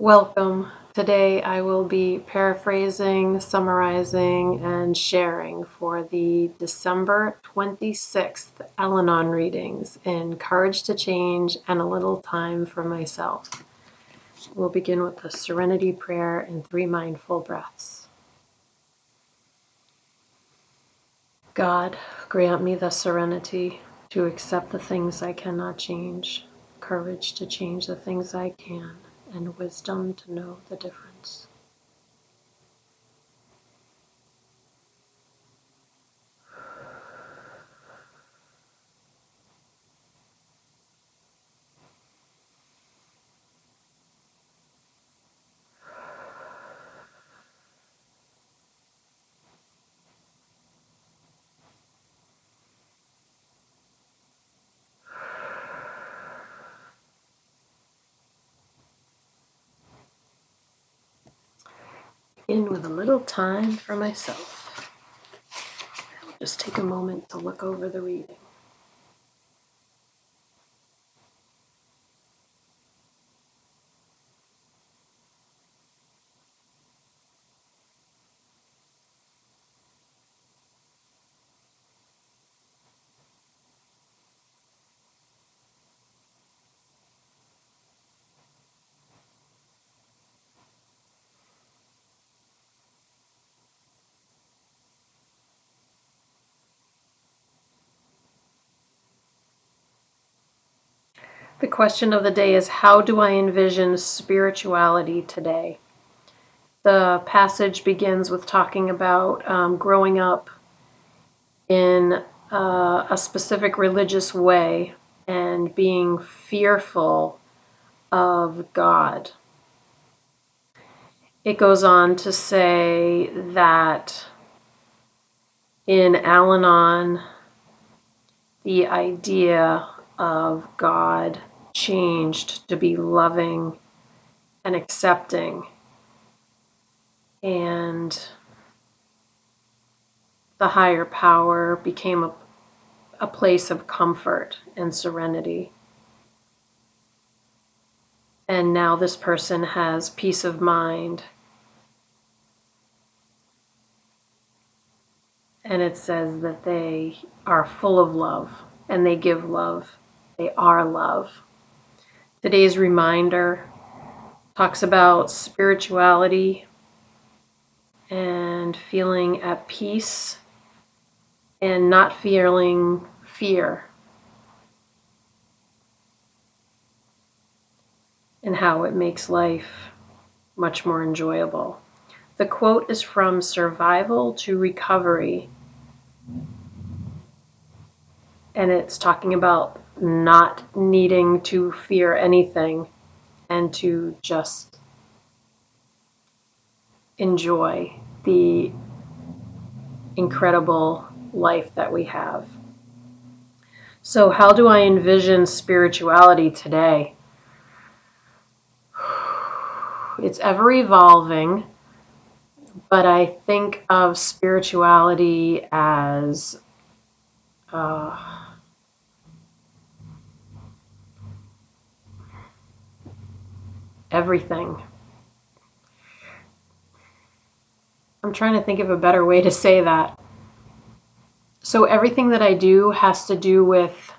Welcome. Today I will be paraphrasing, summarizing, and sharing for the December 26th Al-Anon readings in Courage to Change and a Little Time for Myself. We'll begin with a serenity prayer and 3 mindful breaths. God, grant me the serenity to accept the things I cannot change, courage to change the things I can, and wisdom to know the difference. In with a little time for myself. I'll just take a moment to look over the reading. The question of the day is, how do I envision spirituality today? The passage begins with talking about growing up in a specific religious way and being fearful of God. It goes on to say that in Al-Anon, the idea of God changed to be loving and accepting, and the higher power became a place of comfort and serenity. And now this person has peace of mind. And it says that they are full of love and they give love. They are love. Today's reminder talks about spirituality and feeling at peace and not feeling fear, and how it makes life much more enjoyable. The quote is from Survival to Recovery, and it's talking about not needing to fear anything and to just enjoy the incredible life that we have. So how do I envision spirituality today? It's ever evolving, but I think of spirituality as everything. I'm trying to think of a better way to say that. So everything that I do has to do with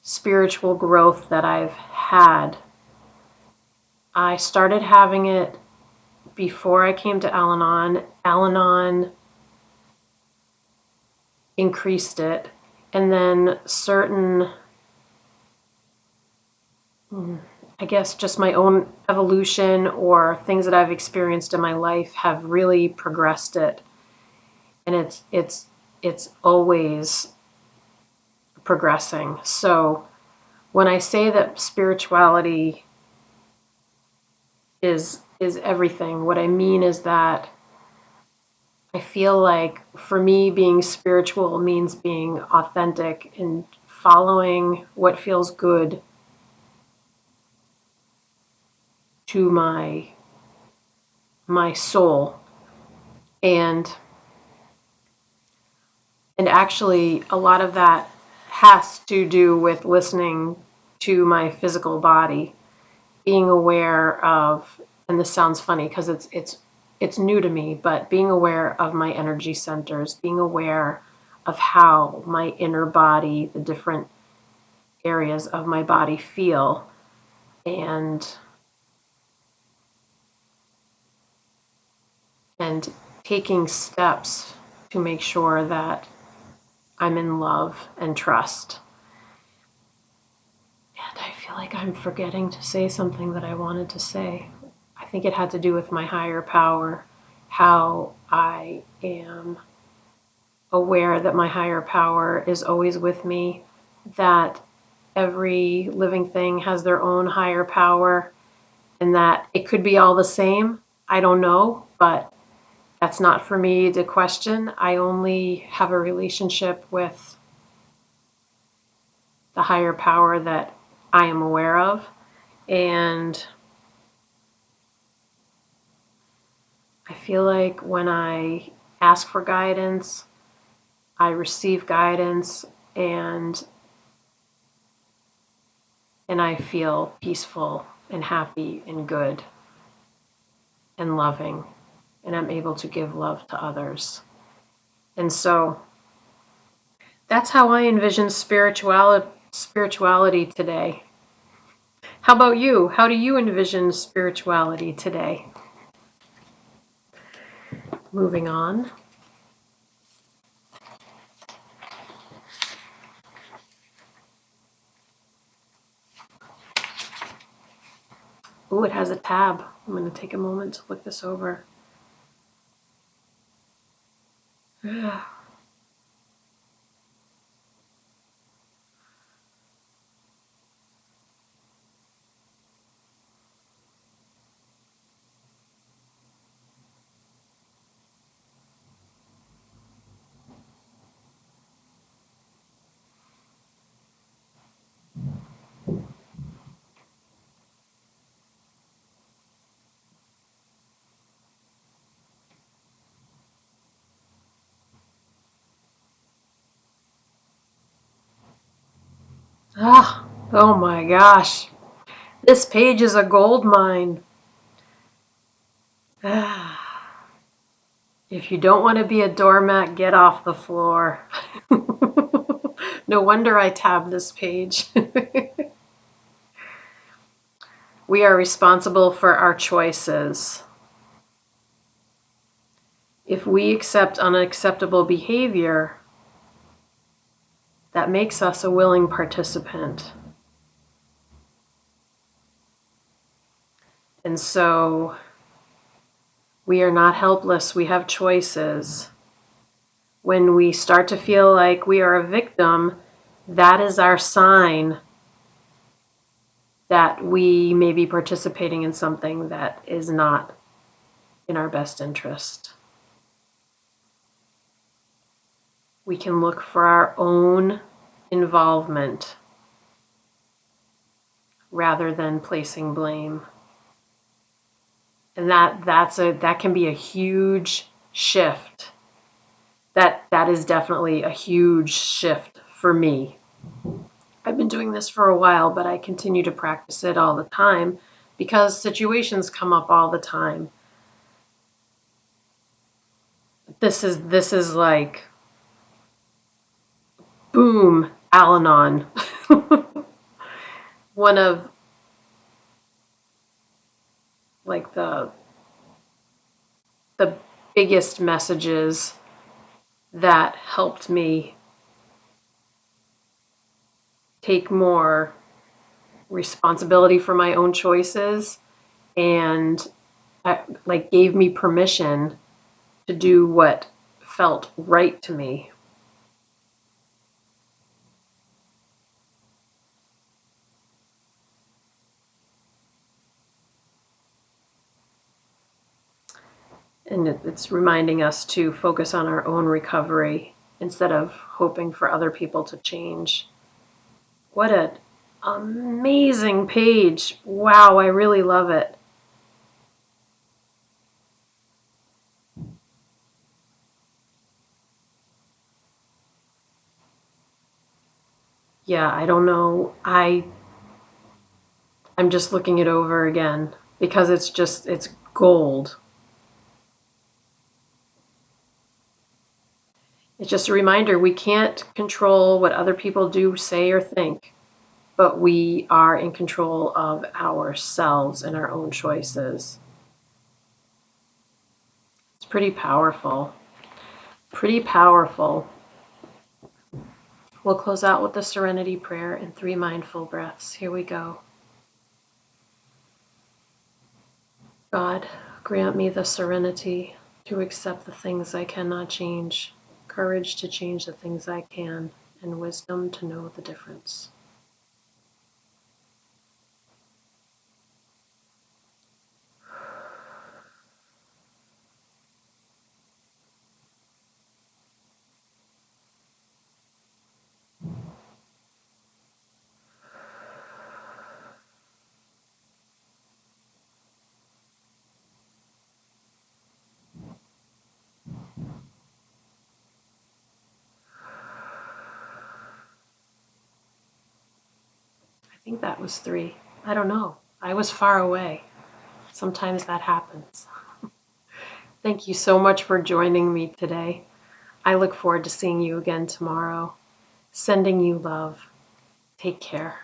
spiritual growth that I've had. I started having it before I came to Al-Anon. Al-Anon increased it, and then certain, I guess, just my own evolution or things that I've experienced in my life have really progressed it. And it's always progressing. So when I say that spirituality is everything, what I mean is that I feel like for me being spiritual means being authentic and following what feels good to my soul, and actually a lot of that has to do with listening to my physical body being aware of, and this sounds funny because it's new to me, but being aware of my energy centers, being aware of how my inner body, the different areas of my body feel, and and taking steps to make sure that I'm in love and trust. And I feel like I'm forgetting to say something that I wanted to say. I think it had to do with my higher power, how I am aware that my higher power is always with me, that every living thing has their own higher power, and that it could be all the same. I don't know, but that's not for me to question. I only have a relationship with the higher power that I am aware of. And I feel like when I ask for guidance, I receive guidance, and I feel peaceful and happy and good and loving, and I'm able to give love to others. And so that's how I envision spirituality today. How about you? How do you envision spirituality today? Moving on. Ooh, it has a tab. I'm going to take a moment to look this over. Ah, oh my gosh. This page is a gold mine. If you don't want to be a doormat, get off the floor. No wonder I tabbed this page. We are responsible for our choices. If we accept unacceptable behavior, that makes us a willing participant. And so we are not helpless, we have choices. When we start to feel like we are a victim, that is our sign that we may be participating in something that is not in our best interest. We can look for our own involvement rather than placing blame. And that can be a huge shift. That is definitely a huge shift for me. I've been doing this for a while, but I continue to practice it all the time because situations come up all the time. This is like boom, Al-Anon. One of like the biggest messages that helped me take more responsibility for my own choices, and like gave me permission to do what felt right to me. And it's reminding us to focus on our own recovery instead of hoping for other people to change. What an amazing page. Wow, I really love it. Yeah, I don't know. I'm just looking it over again because it's gold. It's just a reminder we can't control what other people do, say, or think, but we are in control of ourselves and our own choices. It's pretty powerful. Pretty powerful. We'll close out with the serenity prayer and 3 mindful breaths. Here we go. God, grant me the serenity to accept the things I cannot change, courage to change the things I can, and wisdom to know the difference. I think that was 3. I don't know. I was far away. Sometimes that happens. Thank you so much for joining me today. I look forward to seeing you again tomorrow. Sending you love. Take care.